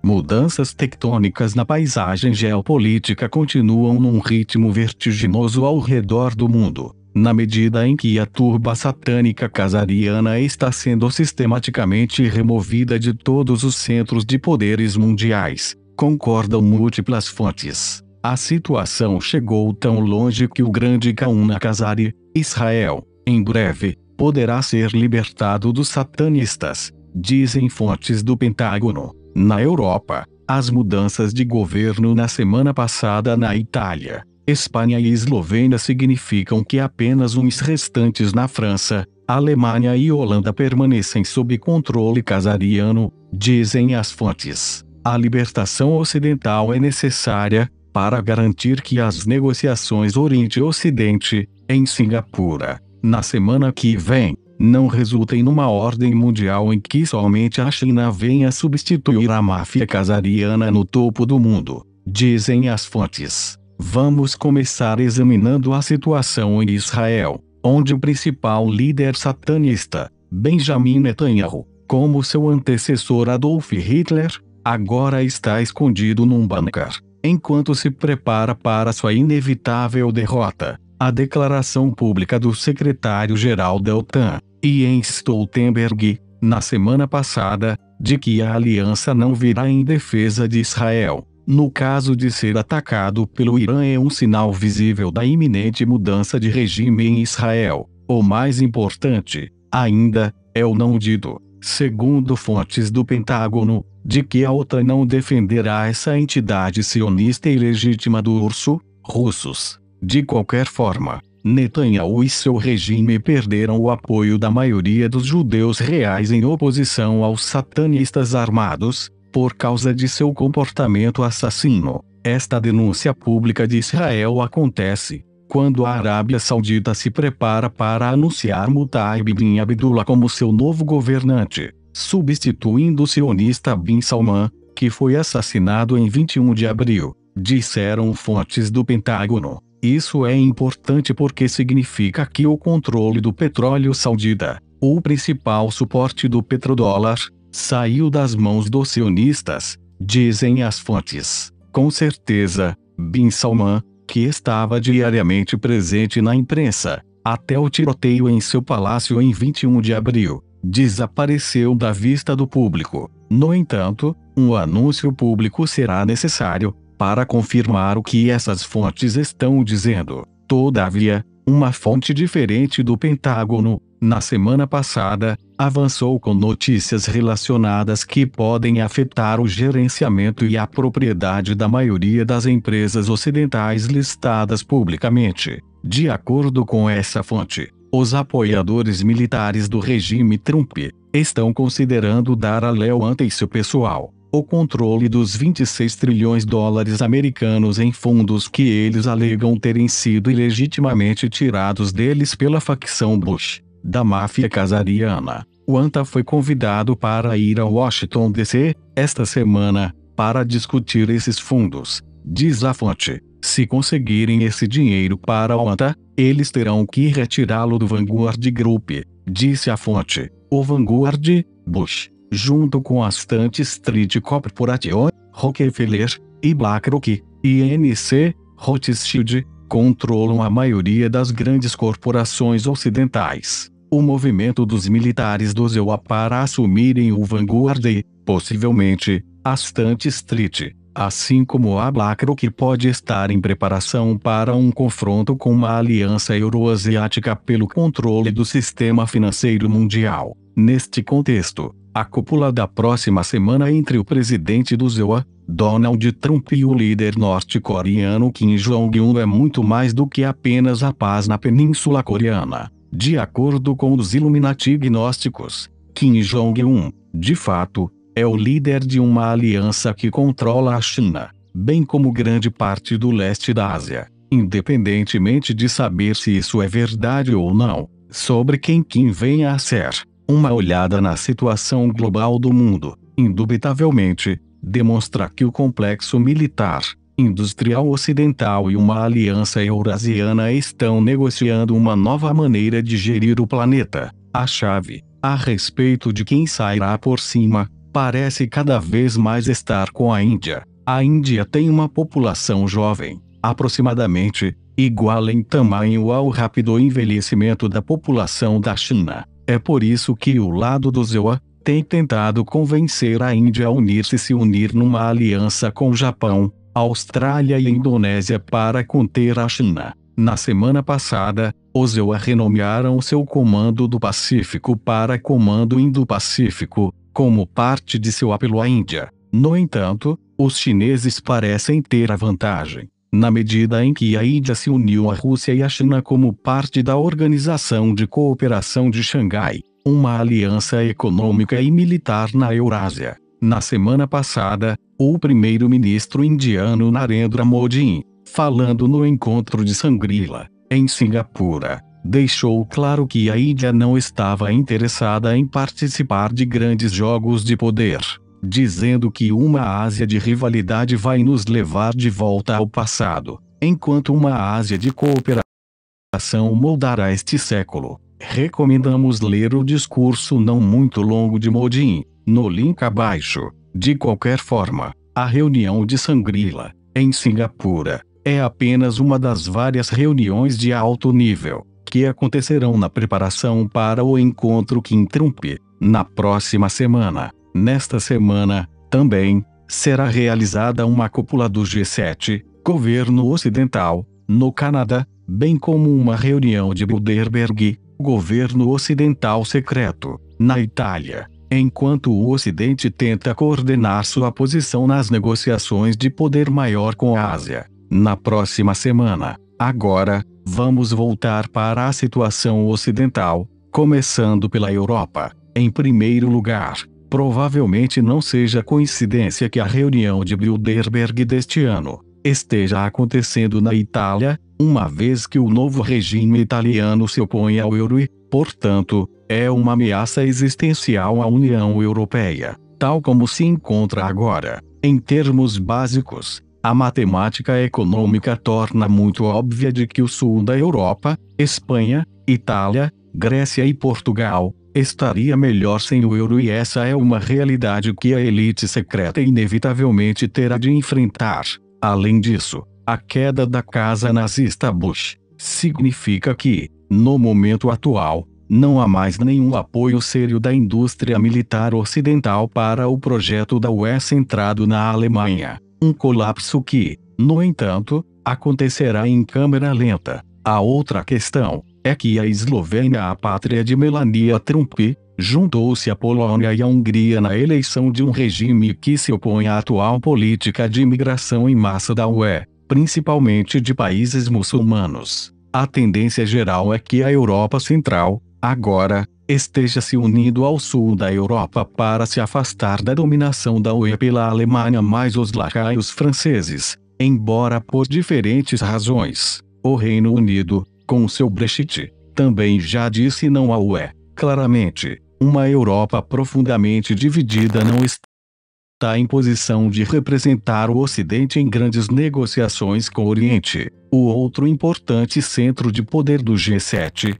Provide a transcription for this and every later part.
Mudanças tectônicas na paisagem geopolítica continuam num ritmo vertiginoso ao redor do mundo, na medida em que a turba satânica casariana está sendo sistematicamente removida de todos os centros de poderes mundiais, concordam múltiplas fontes. A situação chegou tão longe que o grande Kauna Kazari, Israel, em breve, poderá ser libertado dos satanistas, dizem fontes do Pentágono. Na Europa, as mudanças de governo na semana passada na Itália, Espanha e Eslovênia significam que apenas uns restantes na França, Alemanha e Holanda permanecem sob controle casariano, dizem as fontes. A libertação ocidental é necessária para garantir que as negociações Oriente-Ocidente, em Singapura, na semana que vem, não resultem numa ordem mundial em que somente a China venha substituir a máfia casariana no topo do mundo, dizem as fontes. Vamos começar examinando a situação em Israel, onde o principal líder satanista, Benjamin Netanyahu, como seu antecessor Adolf Hitler, agora está escondido num bunker, enquanto se prepara para sua inevitável derrota. A declaração pública do secretário-geral da OTAN, Jens Stoltenberg, na semana passada, de que a aliança não virá em defesa de Israel, no caso de ser atacado pelo Irã, é um sinal visível da iminente mudança de regime em Israel. O mais importante, ainda, é o não dito, segundo fontes do Pentágono, de que a OTAN não defenderá essa entidade sionista ilegítima do urso, russos. De qualquer forma, Netanyahu e seu regime perderam o apoio da maioria dos judeus reais em oposição aos satanistas armados, por causa de seu comportamento assassino. Esta denúncia pública de Israel acontece quando a Arábia Saudita se prepara para anunciar Mutaib bin Abdullah como seu novo governante, substituindo o sionista Bin Salman, que foi assassinado em 21 de abril, disseram fontes do Pentágono. Isso é importante porque significa que o controle do petróleo saudita, o principal suporte do petrodólar, saiu das mãos dos sionistas, dizem as fontes. Com certeza, Bin Salman, que estava diariamente presente na imprensa, até o tiroteio em seu palácio em 21 de abril, desapareceu da vista do público. No entanto, um anúncio público será necessário para confirmar o que essas fontes estão dizendo. Todavia, uma fonte diferente do Pentágono, na semana passada, avançou com notícias relacionadas que podem afetar o gerenciamento e a propriedade da maioria das empresas ocidentais listadas publicamente. De acordo com essa fonte, os apoiadores militares do regime Trump estão considerando dar a Lewanter e seu pessoal o controle dos 26 trilhões de dólares americanos em fundos que eles alegam terem sido ilegitimamente tirados deles pela facção Bush, da máfia casariana. O ANTA foi convidado para ir a Washington DC, esta semana, para discutir esses fundos, diz a fonte. Se conseguirem esse dinheiro para o ANTA, eles terão que retirá-lo do Vanguard Group, disse a fonte. O Vanguard, Bush, junto com a State Street Corporation, Rockefeller, e BlackRock, INC, Rothschild, controlam a maioria das grandes corporações ocidentais. O movimento dos militares do ZEUA para assumirem o Vanguard e, possivelmente, a State Street, assim como a BlackRock, pode estar em preparação para um confronto com uma aliança euroasiática pelo controle do sistema financeiro mundial. Neste contexto, a cúpula da próxima semana entre o presidente do ZEUA, Donald Trump, e o líder norte-coreano Kim Jong-un é muito mais do que apenas a paz na Península Coreana. De acordo com os Illuminati gnósticos, Kim Jong-un, de fato, é o líder de uma aliança que controla a China, bem como grande parte do leste da Ásia. Independentemente de saber se isso é verdade ou não, sobre quem Kim venha a ser, uma olhada na situação global do mundo, indubitavelmente, demonstra que o complexo militar, industrial ocidental e uma aliança eurasiana estão negociando uma nova maneira de gerir o planeta. A chave, a respeito de quem sairá por cima, parece cada vez mais estar com a Índia. A Índia tem uma população jovem, aproximadamente igual em tamanho ao rápido envelhecimento da população da China. É por isso que o lado do ZEUA tem tentado convencer a Índia a se unir numa aliança com o Japão, Austrália e Indonésia para conter a China. Na semana passada, os ZEUA renomearam seu Comando do Pacífico para Comando Indo-Pacífico, como parte de seu apelo à Índia. No entanto, os chineses parecem ter a vantagem, na medida em que a Índia se uniu à Rússia e à China como parte da Organização de Cooperação de Xangai, uma aliança econômica e militar na Eurásia. Na semana passada, o primeiro-ministro indiano Narendra Modi, falando no encontro de Shangri-La, em Singapura, deixou claro que a Índia não estava interessada em participar de grandes jogos de poder, dizendo que uma Ásia de rivalidade vai nos levar de volta ao passado, enquanto uma Ásia de cooperação moldará este século. Recomendamos ler o discurso não muito longo de Modi, no link abaixo. De qualquer forma, a reunião de Shangri-La, em Singapura, é apenas uma das várias reuniões de alto nível que acontecerão na preparação para o encontro Kim-Trump, na próxima semana. Nesta semana, também, será realizada uma cúpula do G7, governo ocidental, no Canadá, bem como uma reunião de Bilderberg, governo ocidental secreto, na Itália, enquanto o Ocidente tenta coordenar sua posição nas negociações de poder maior com a Ásia. Na próxima semana, agora, vamos voltar para a situação ocidental, começando pela Europa. Em primeiro lugar, provavelmente não seja coincidência que a reunião de Bilderberg deste ano esteja acontecendo na Itália, uma vez que o novo regime italiano se opõe ao euro e, portanto, é uma ameaça existencial à União Europeia, tal como se encontra agora. Em termos básicos, a matemática econômica torna muito óbvia de que o sul da Europa, Espanha, Itália, Grécia e Portugal, estaria melhor sem o euro, e essa é uma realidade que a elite secreta inevitavelmente terá de enfrentar. Além disso, a queda da casa nazista Bush significa que, no momento atual, não há mais nenhum apoio sério da indústria militar ocidental para o projeto da UE centrado na Alemanha. Um colapso que, no entanto, acontecerá em câmera lenta. A outra questão é que a Eslovênia, a pátria de Melania Trump, juntou-se à Polônia e à Hungria na eleição de um regime que se opõe à atual política de imigração em massa da UE, principalmente de países muçulmanos. A tendência geral é que a Europa Central, agora, esteja se unindo ao sul da Europa para se afastar da dominação da UE pela Alemanha mais os lacaios franceses, embora por diferentes razões. O Reino Unido, com seu Brexit, também já disse não à UE. Claramente, uma Europa profundamente dividida não está em posição de representar o Ocidente em grandes negociações com o Oriente. O outro importante centro de poder do G7,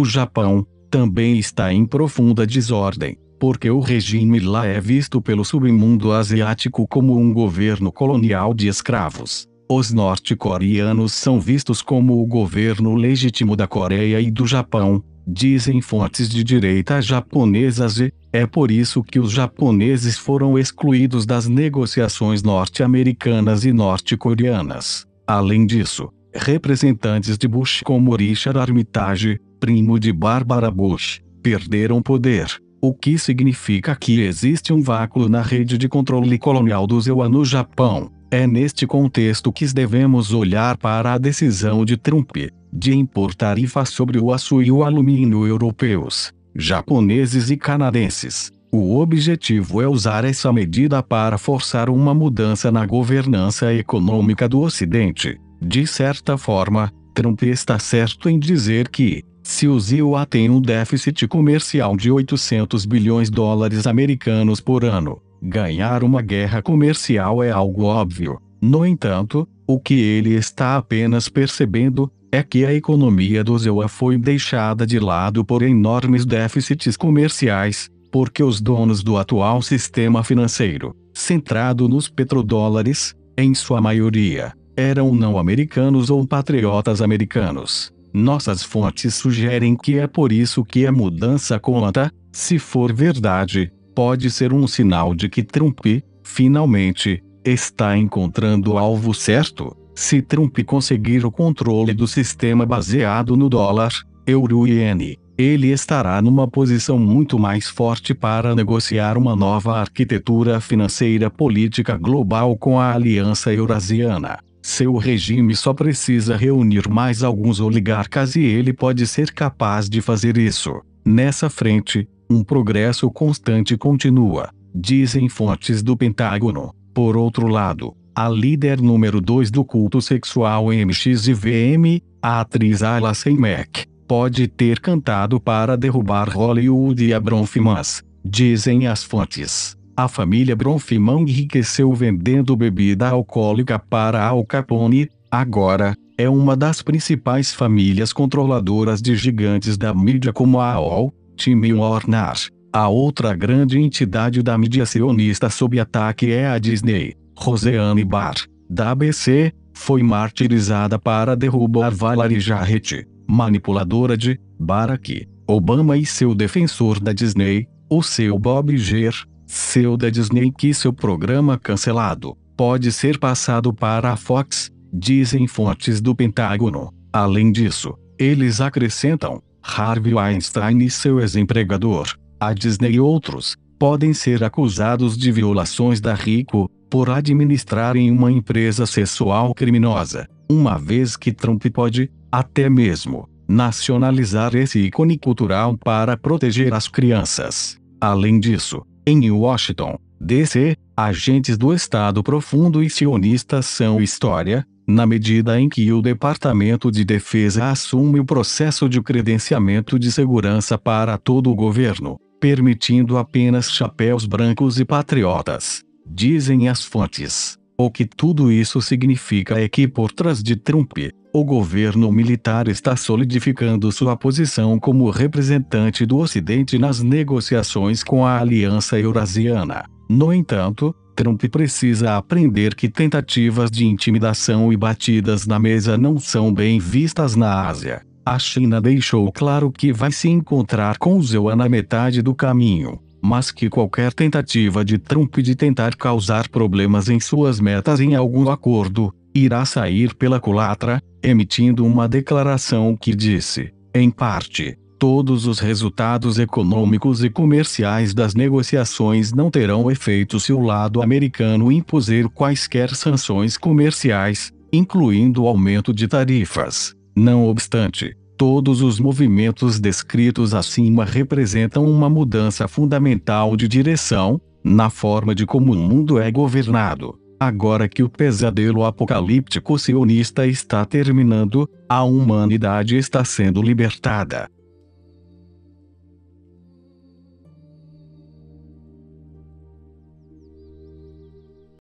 o Japão, também está em profunda desordem, porque o regime lá é visto pelo submundo asiático como um governo colonial de escravos. Os norte-coreanos são vistos como o governo legítimo da Coreia e do Japão, dizem fontes de direita japonesas, e é por isso que os japoneses foram excluídos das negociações norte-americanas e norte-coreanas. Além disso, representantes de Bush como Richard Armitage, primo de Barbara Bush, perderam poder, o que significa que existe um vácuo na rede de controle colonial do ZEUA no Japão. É neste contexto que devemos olhar para a decisão de Trump de impor tarifas sobre o aço e o alumínio europeus, japoneses e canadenses. O objetivo é usar essa medida para forçar uma mudança na governança econômica do Ocidente. De certa forma, Trump está certo em dizer que, se o ZEUA tem um déficit comercial de 800 bilhões de dólares americanos por ano, ganhar uma guerra comercial é algo óbvio. No entanto, o que ele está apenas percebendo é que a economia do ZEUA foi deixada de lado por enormes déficits comerciais, porque os donos do atual sistema financeiro, centrado nos petrodólares, em sua maioria, eram não-americanos ou patriotas americanos. Nossas fontes sugerem que é por isso que a mudança conta, se for verdade, pode ser um sinal de que Trump, finalmente, está encontrando o alvo certo. Se Trump conseguir o controle do sistema baseado no dólar, euro e iene, ele estará numa posição muito mais forte para negociar uma nova arquitetura financeira política global com a Aliança Eurasiana. Seu regime só precisa reunir mais alguns oligarcas e ele pode ser capaz de fazer isso. Nessa frente, um progresso constante continua, dizem fontes do Pentágono. Por outro lado, a líder número 2 do culto sexual MXIVM, a atriz Alison Mack, pode ter cantado para derrubar Hollywood e a Bronfmans, dizem as fontes. A família Bronfman enriqueceu vendendo bebida alcoólica para Al Capone, agora, é uma das principais famílias controladoras de gigantes da mídia como a AOL, Time Warner. A outra grande entidade da mídia sionista sob ataque é a Disney. Roseanne Barr, da ABC, foi martirizada para derrubar Valerie Jarrett, manipuladora de Barack Obama e seu defensor da Disney, o seu Bob Iger, CEO da Disney, que seu programa cancelado pode ser passado para a Fox, dizem fontes do Pentágono. Além disso, eles acrescentam, Harvey Weinstein e seu ex-empregador, a Disney e outros, podem ser acusados de violações da RICO, por administrarem uma empresa sexual criminosa, uma vez que Trump pode, até mesmo, nacionalizar esse ícone cultural para proteger as crianças. Além disso, em Washington, D.C., agentes do Estado Profundo e sionistas são história, na medida em que o Departamento de Defesa assume o processo de credenciamento de segurança para todo o governo, permitindo apenas chapéus brancos e patriotas, dizem as fontes. O que tudo isso significa é que por trás de Trump, o governo militar está solidificando sua posição como representante do Ocidente nas negociações com a Aliança Eurasiana. No entanto, Trump precisa aprender que tentativas de intimidação e batidas na mesa não são bem vistas na Ásia. A China deixou claro que vai se encontrar com Zhou na metade do caminho, mas que qualquer tentativa de Trump de tentar causar problemas em suas metas em algum acordo, irá sair pela culatra, emitindo uma declaração que disse, em parte, todos os resultados econômicos e comerciais das negociações não terão efeito se o lado americano impuser quaisquer sanções comerciais, incluindo o aumento de tarifas. Não obstante, todos os movimentos descritos acima representam uma mudança fundamental de direção, na forma de como o mundo é governado. Agora que o pesadelo apocalíptico sionista está terminando, a humanidade está sendo libertada.